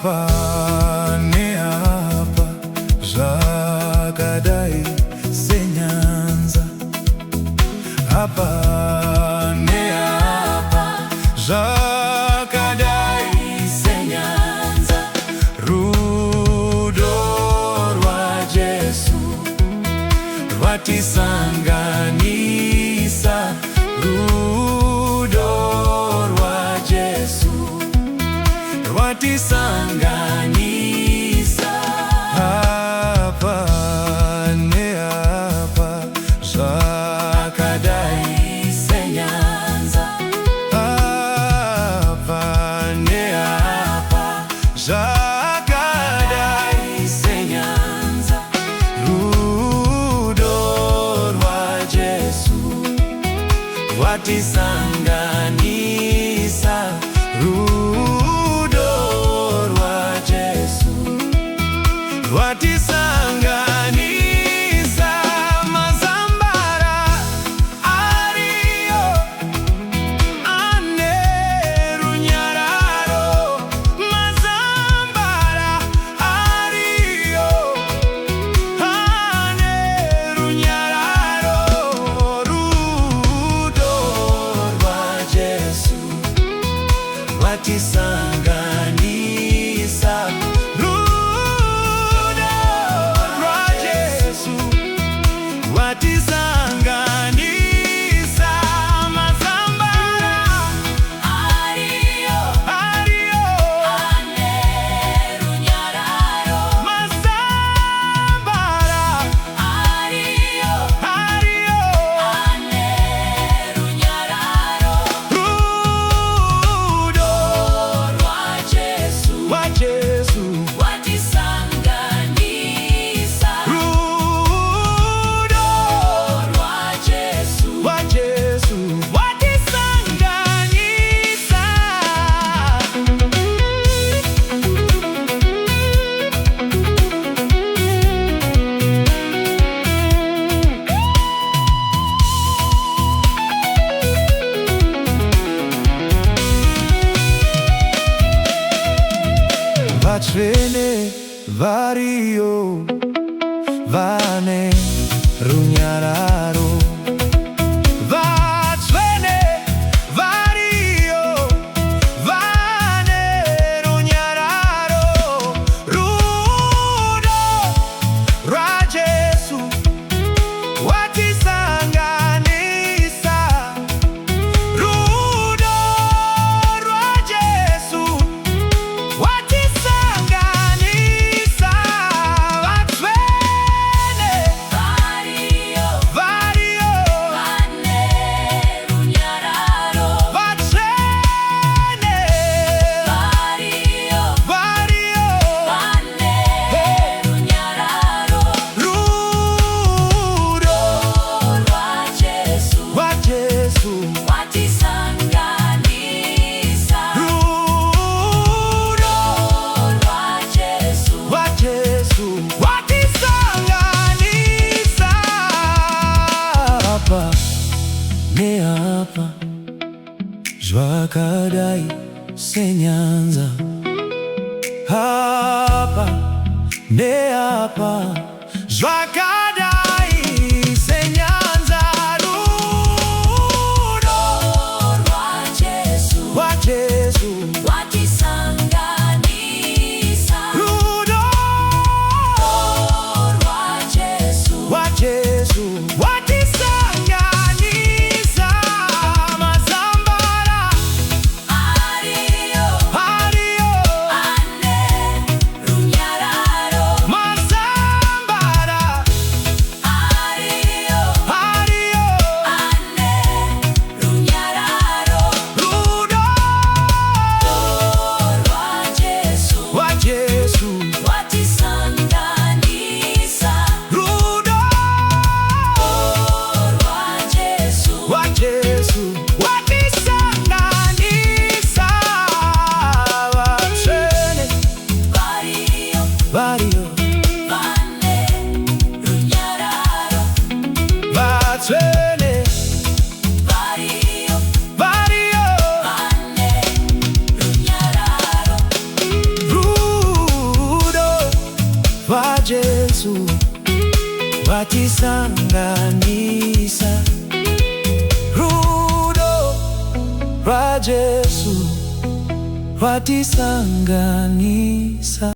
Hapa ni hapa Jakadai senyanza. Hapa ni hapa Jakadai senyanza. Rudo RwaJesu Rwatisanganisa. Rudo RwaJesu Rwatisanganisa. Hapa ni hapa Jakadai senyanza. Hapa ni hapa Jakadai senyanza. Rudo RwaJesu Rwatisanganisa. Rudo RwaJesu Rwatisanganisa. Mazambara ariyo ane runyararo. Mazambara ariyo ane runyararo. Rudo RwaJesu Rwatisanganisa. Rudo RwaJesu Rwatisanganisa. Mazambara ariyo ane runyararo. Mazambara ariyo ane runyararo. Rudo RwaJesu Rwatisanganisa. Rudo RwaJesu Rwatisanganisa. Vatsvene variyo vane runyararo. Vatsvene variyo vane runyararo. Rudo RwaJesu Rwatisanganisa. Rudo RwaJesu Rwatisanganisa. Vatsvene variyo vane runyararo. Vatsvene variyo vane runyararo. Rudo RwaJesu Rwatisanganisa. Rudo RwaJesu Rwatisanganisa. Hapa ni hapa Jakadai senyanza. Hapa ni hapa Jakadai senyanza. Rudo RwaJesu Rwatisanganisa. Rudo RwaJesu Rwatisanganisa. Mazambara ariyo ane runyararo. Mazambara ariyo ane runyararo. Rudo RwaJesu Rwatisanganisa. Rudo RwaJesu Rwatisanganisa. Vatsvene variyo vane runyararo. Vatsvene variyo vane runyararo. Rudo RwaJesu Rwatisanganisa. Rudo RwaJesu Rwatisanganisa.